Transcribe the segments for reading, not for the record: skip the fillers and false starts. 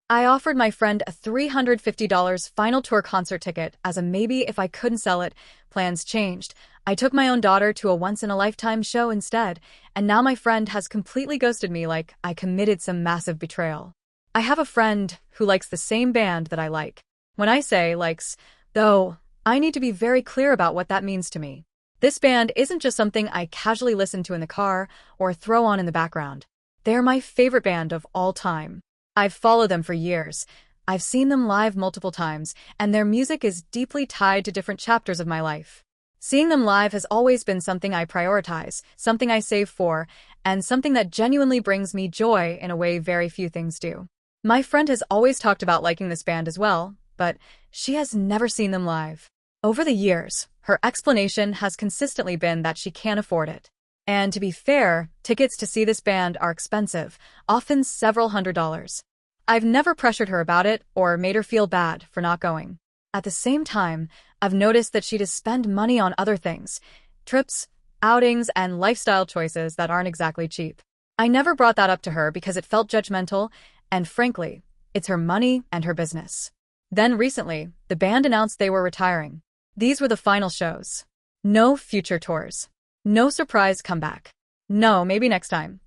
I offered my friend a $350 final tour concert ticket as a maybe if I couldn't sell it. Plans changed. I took my own daughter to a once-in-a-lifetime show instead, and now my friend has completely ghosted me like I committed some massive betrayal. I have a friend who likes the same band that I like. When I say likes, though, I need to be very clear about what that means to me. This band isn't just something I casually listen to in the car or throw on in the background. They're my favorite band of all time. I've followed them for years. I've seen them live multiple times, and their music is deeply tied to different chapters of my life. Seeing them live has always been something I prioritize, something I save for, and something that genuinely brings me joy in a way very few things do. My friend has always talked about liking this band as well, but she has never seen them live. Over the years, her explanation has consistently been that she can't afford it. And to be fair, tickets to see this band are expensive, often several $100s. I've never pressured her about it or made her feel bad for not going. At the same time, I've noticed that she does spend money on other things, trips, outings, and lifestyle choices that aren't exactly cheap. I never brought that up to her because it felt judgmental, and frankly, it's her money and her business. Then recently, the band announced they were retiring. These were the final shows. No future tours. No surprise comeback. No, maybe next time.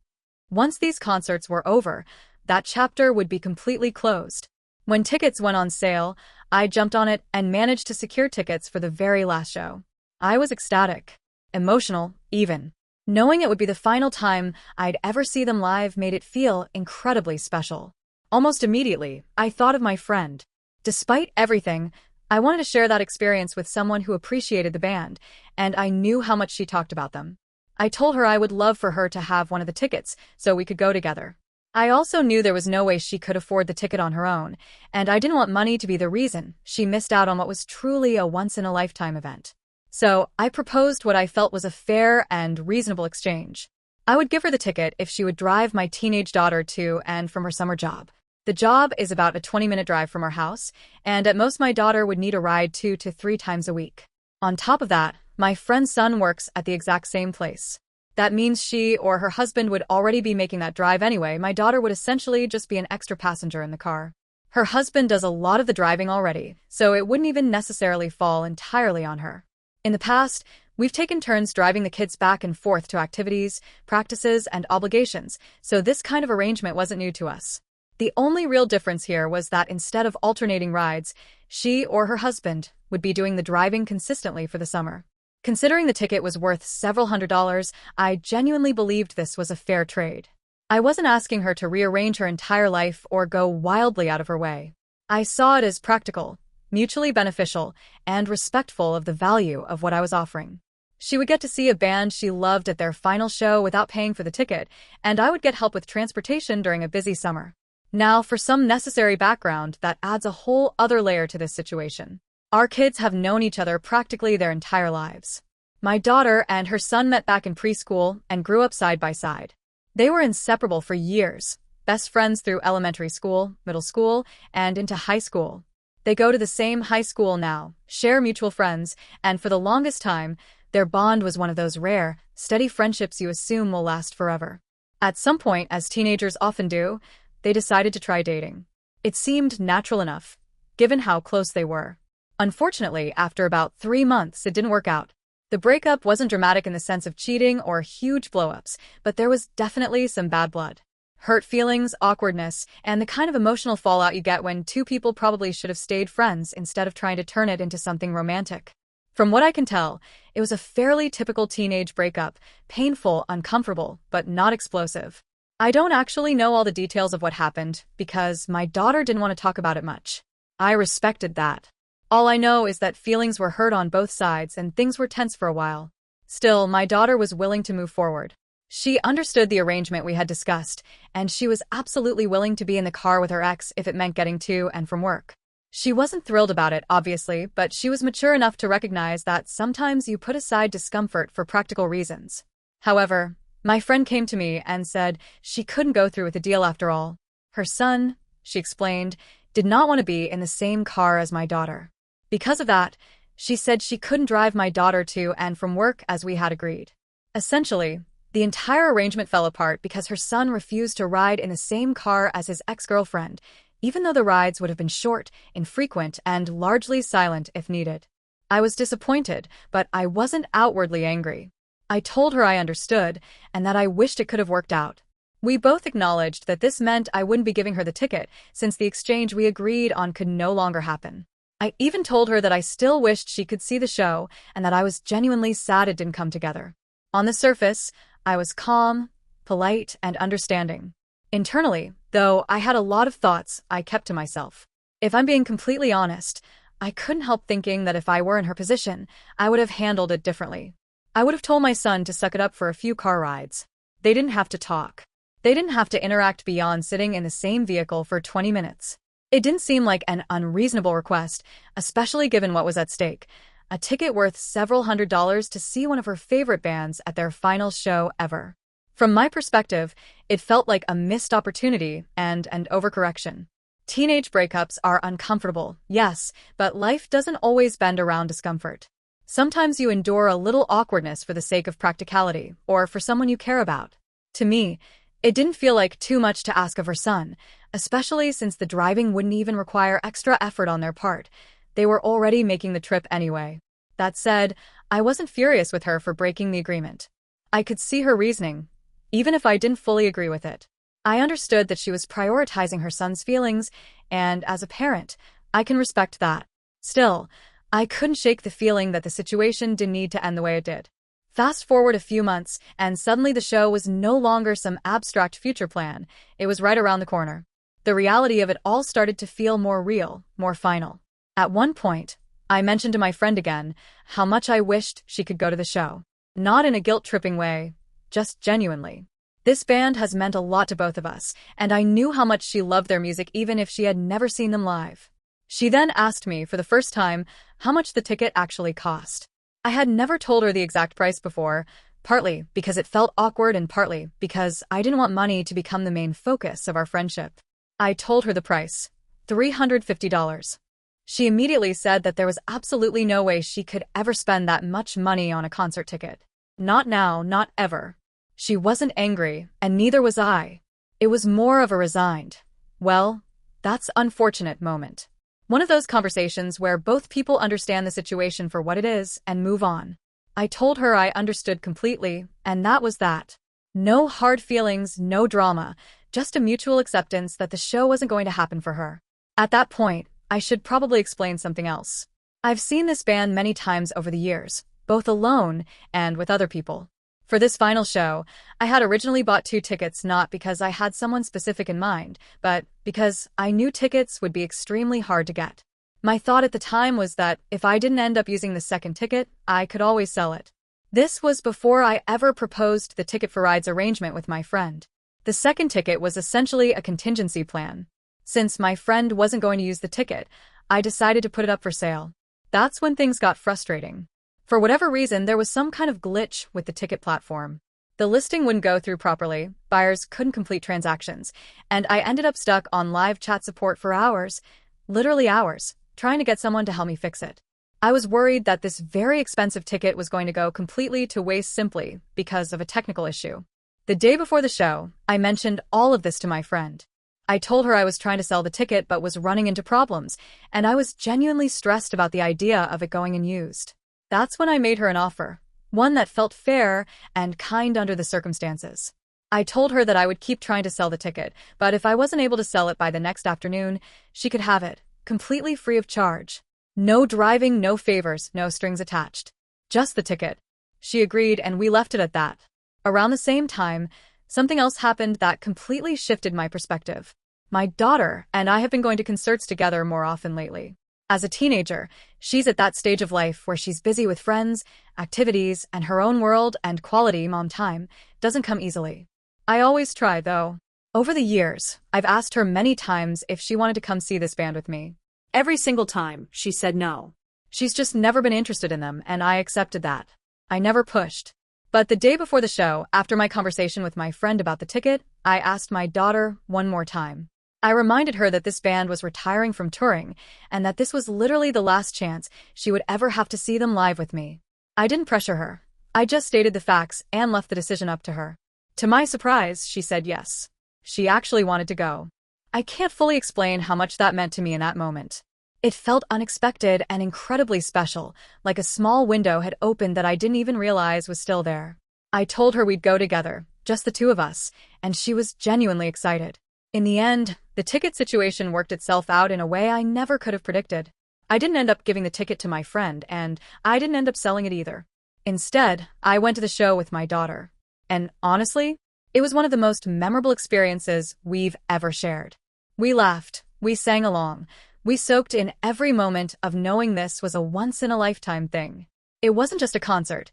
Once these concerts were over, that chapter would be completely closed. When tickets went on sale, I jumped on it and managed to secure tickets for the very last show. I was ecstatic. Emotional, even. Knowing it would be the final time I'd ever see them live made it feel incredibly special. Almost immediately, I thought of my friend. Despite everything, I wanted to share that experience with someone who appreciated the band, and I knew how much she talked about them. I told her I would love for her to have one of the tickets so we could go together. I also knew there was no way she could afford the ticket on her own, and I didn't want money to be the reason she missed out on what was truly a once-in-a-lifetime event. So I proposed what I felt was a fair and reasonable exchange. I would give her the ticket if she would drive my teenage daughter to and from her summer job. The job is about a 20-minute drive from our house, and at most my daughter would need a ride 2 to 3 times a week. On top of that, my friend's son works at the exact same place. That means she or her husband would already be making that drive anyway. My daughter would essentially just be an extra passenger in the car. Her husband does a lot of the driving already, so it wouldn't even necessarily fall entirely on her. In the past, we've taken turns driving the kids back and forth to activities, practices, and obligations, so this kind of arrangement wasn't new to us. The only real difference here was that instead of alternating rides, she or her husband would be doing the driving consistently for the summer. Considering the ticket was worth several $100s, I genuinely believed this was a fair trade. I wasn't asking her to rearrange her entire life or go wildly out of her way. I saw it as practical, mutually beneficial, and respectful of the value of what I was offering. She would get to see a band she loved at their final show without paying for the ticket, and I would get help with transportation during a busy summer. Now, for some necessary background that adds a whole other layer to this situation. Our kids have known each other practically their entire lives. My daughter and her son met back in preschool and grew up side by side. They were inseparable for years, best friends through elementary school, middle school, and into high school. They go to the same high school now, share mutual friends, and for the longest time, their bond was one of those rare, steady friendships you assume will last forever. At some point, as teenagers often do, they decided to try dating. It seemed natural enough, given how close they were. Unfortunately, after about 3 months, it didn't work out. The breakup wasn't dramatic in the sense of cheating or huge blow-ups, but there was definitely some bad blood. Hurt feelings, awkwardness, and the kind of emotional fallout you get when two people probably should have stayed friends instead of trying to turn it into something romantic. From what I can tell, it was a fairly typical teenage breakup, painful, uncomfortable, but not explosive. I don't actually know all the details of what happened because my daughter didn't want to talk about it much. I respected that. All I know is that feelings were hurt on both sides and things were tense for a while. Still, my daughter was willing to move forward. She understood the arrangement we had discussed, and she was absolutely willing to be in the car with her ex if it meant getting to and from work. She wasn't thrilled about it, obviously, but she was mature enough to recognize that sometimes you put aside discomfort for practical reasons. However, my friend came to me and said she couldn't go through with the deal after all. Her son, she explained, did not want to be in the same car as my daughter. Because of that, she said she couldn't drive my daughter to and from work as we had agreed. Essentially, the entire arrangement fell apart because her son refused to ride in the same car as his ex-girlfriend, even though the rides would have been short, infrequent, and largely silent if needed. I was disappointed, but I wasn't outwardly angry. I told her I understood, and that I wished it could have worked out. We both acknowledged that this meant I wouldn't be giving her the ticket, since the exchange we agreed on could no longer happen. I even told her that I still wished she could see the show, and that I was genuinely sad it didn't come together. On the surface, I was calm, polite, and understanding. Internally, though, I had a lot of thoughts I kept to myself. If I'm being completely honest, I couldn't help thinking that if I were in her position, I would have handled it differently. I would have told my son to suck it up for a few car rides. They didn't have to talk. They didn't have to interact beyond sitting in the same vehicle for 20 minutes. It didn't seem like an unreasonable request, especially given what was at stake. A ticket worth several $100s to see one of her favorite bands at their final show ever. From my perspective, it felt like a missed opportunity and an overcorrection. Teenage breakups are uncomfortable, yes, but life doesn't always bend around discomfort. Sometimes you endure a little awkwardness for the sake of practicality, or for someone you care about. To me, it didn't feel like too much to ask of her son, especially since the driving wouldn't even require extra effort on their part. They were already making the trip anyway. That said, I wasn't furious with her for breaking the agreement. I could see her reasoning, even if I didn't fully agree with it. I understood that she was prioritizing her son's feelings, and as a parent, I can respect that. Still, I couldn't shake the feeling that the situation didn't need to end the way it did. Fast forward a few months, and suddenly the show was no longer some abstract future plan. It was right around the corner. The reality of it all started to feel more real, more final. At one point, I mentioned to my friend again how much I wished she could go to the show. Not in a guilt-tripping way, just genuinely. This band has meant a lot to both of us, and I knew how much she loved their music even if she had never seen them live. She then asked me for the first time how much the ticket actually cost. I had never told her the exact price before, partly because it felt awkward and partly because I didn't want money to become the main focus of our friendship. I told her the price, $350. She immediately said that there was absolutely no way she could ever spend that much money on a concert ticket. Not now, not ever. She wasn't angry, and neither was I. It was more of a resigned, well, that's unfortunate moment. One of those conversations where both people understand the situation for what it is and move on. I told her I understood completely, and that was that. No hard feelings, no drama, just a mutual acceptance that the show wasn't going to happen for her. At that point, I should probably explain something else. I've seen this band many times over the years, both alone and with other people. For this final show, I had originally bought 2 tickets not because I had someone specific in mind, but because I knew tickets would be extremely hard to get. My thought at the time was that if I didn't end up using the second ticket, I could always sell it. This was before I ever proposed the ticket for rides arrangement with my friend. The second ticket was essentially a contingency plan. Since my friend wasn't going to use the ticket, I decided to put it up for sale. That's when things got frustrating. For whatever reason, there was some kind of glitch with the ticket platform. The listing wouldn't go through properly, buyers couldn't complete transactions, and I ended up stuck on live chat support for hours, literally hours, trying to get someone to help me fix it. I was worried that this very expensive ticket was going to go completely to waste simply because of a technical issue. The day before the show, I mentioned all of this to my friend. I told her I was trying to sell the ticket but was running into problems, and I was genuinely stressed about the idea of it going unused. That's when I made her an offer, one that felt fair and kind under the circumstances. I told her that I would keep trying to sell the ticket, but if I wasn't able to sell it by the next afternoon, she could have it, completely free of charge. No driving, no favors, no strings attached. Just the ticket. She agreed, and we left it at that. Around the same time, something else happened that completely shifted my perspective. My daughter and I have been going to concerts together more often lately. As a teenager, she's at that stage of life where she's busy with friends, activities, and her own world, and quality mom time doesn't come easily. I always try, though. Over the years, I've asked her many times if she wanted to come see this band with me. Every single time, she said no. She's just never been interested in them, and I accepted that. I never pushed. But the day before the show, after my conversation with my friend about the ticket, I asked my daughter one more time. I reminded her that this band was retiring from touring, and that this was literally the last chance she would ever have to see them live with me. I didn't pressure her. I just stated the facts and left the decision up to her. To my surprise, she said yes. She actually wanted to go. I can't fully explain how much that meant to me in that moment. It felt unexpected and incredibly special, like a small window had opened that I didn't even realize was still there. I told her we'd go together, just the two of us, and she was genuinely excited. In the end, the ticket situation worked itself out in a way I never could have predicted. I didn't end up giving the ticket to my friend, and I didn't end up selling it either. Instead, I went to the show with my daughter. And honestly, it was one of the most memorable experiences we've ever shared. We laughed, we sang along, we soaked in every moment of knowing this was a once-in-a-lifetime thing. It wasn't just a concert,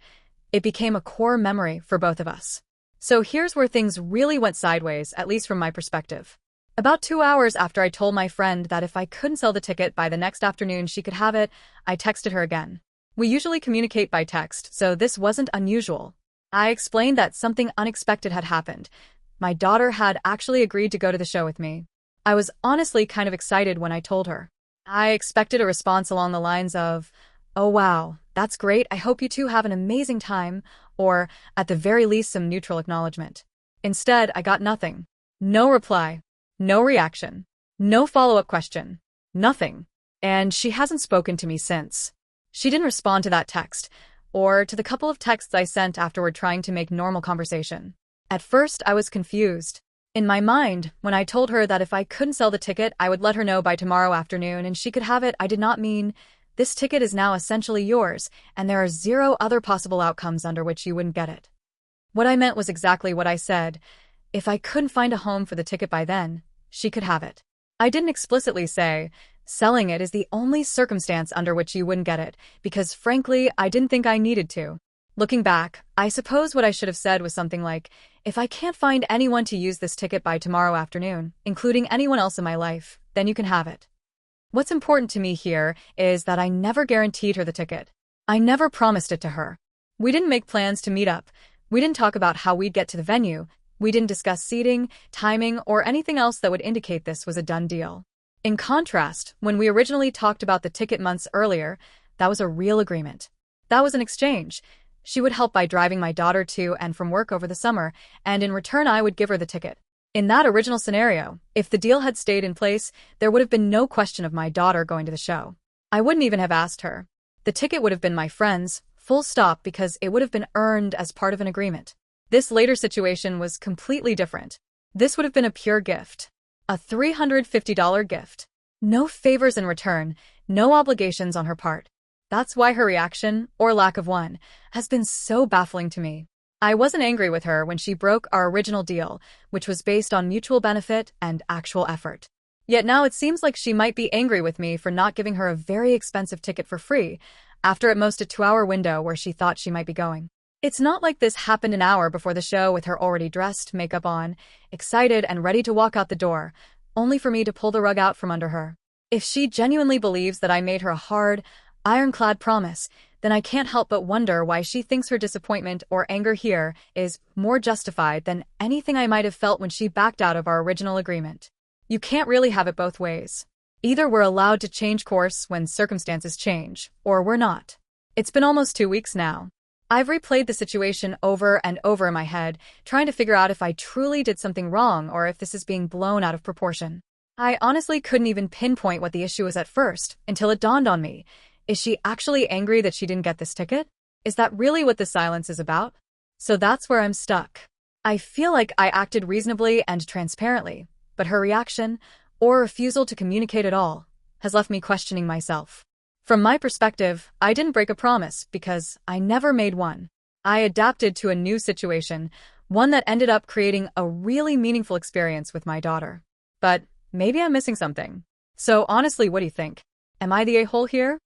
it became a core memory for both of us. So here's where things really went sideways, at least from my perspective. About 2 hours after I told my friend that if I couldn't sell the ticket by the next afternoon she could have it, I texted her again. We usually communicate by text, so this wasn't unusual. I explained that something unexpected had happened. My daughter had actually agreed to go to the show with me. I was honestly kind of excited when I told her. I expected a response along the lines of, "Oh wow, that's great, I hope you two have an amazing time," or, at the very least, some neutral acknowledgement. Instead, I got nothing. No reply. No reaction. No follow-up question. Nothing. And she hasn't spoken to me since. She didn't respond to that text, or to the couple of texts I sent afterward trying to make normal conversation. At first, I was confused. In my mind, when I told her that if I couldn't sell the ticket, I would let her know by tomorrow afternoon and she could have it, I did not mean, "This ticket is now essentially yours, and there are 0 other possible outcomes under which you wouldn't get it." What I meant was exactly what I said. If I couldn't find a home for the ticket by then, she could have it. I didn't explicitly say, "Selling it is the only circumstance under which you wouldn't get it," because frankly, I didn't think I needed to. Looking back, I suppose what I should have said was something like, "If I can't find anyone to use this ticket by tomorrow afternoon, including anyone else in my life, then you can have it." What's important to me here is that I never guaranteed her the ticket. I never promised it to her. We didn't make plans to meet up. We didn't talk about how we'd get to the venue. We didn't discuss seating, timing, or anything else that would indicate this was a done deal. In contrast, when we originally talked about the ticket months earlier, that was a real agreement. That was an exchange. She would help by driving my daughter to and from work over the summer, and in return I would give her the ticket. In that original scenario, if the deal had stayed in place, there would have been no question of my daughter going to the show. I wouldn't even have asked her. The ticket would have been my friend's, full stop, because it would have been earned as part of an agreement. This later situation was completely different. This would have been a pure gift. A $350 gift. No favors in return, no obligations on her part. That's why her reaction, or lack of one, has been so baffling to me. I wasn't angry with her when she broke our original deal, which was based on mutual benefit and actual effort. Yet now it seems like she might be angry with me for not giving her a very expensive ticket for free, after at most a 2-hour window where she thought she might be going. It's not like this happened an hour before the show with her already dressed, makeup on, excited and ready to walk out the door, only for me to pull the rug out from under her. If she genuinely believes that I made her a hard, ironclad promise, then I can't help but wonder why she thinks her disappointment or anger here is more justified than anything I might have felt when she backed out of our original agreement. You can't really have it both ways. Either we're allowed to change course when circumstances change, or we're not. It's been almost 2 weeks now. I've replayed the situation over and over in my head, trying to figure out if I truly did something wrong or if this is being blown out of proportion. I honestly couldn't even pinpoint what the issue was at first, until it dawned on me. Is she actually angry that she didn't get this ticket? Is that really what the silence is about? So that's where I'm stuck. I feel like I acted reasonably and transparently, but her reaction, or refusal to communicate at all, has left me questioning myself. From my perspective, I didn't break a promise because I never made one. I adapted to a new situation, one that ended up creating a really meaningful experience with my daughter. But maybe I'm missing something. So honestly, what do you think? Am I the a-hole here?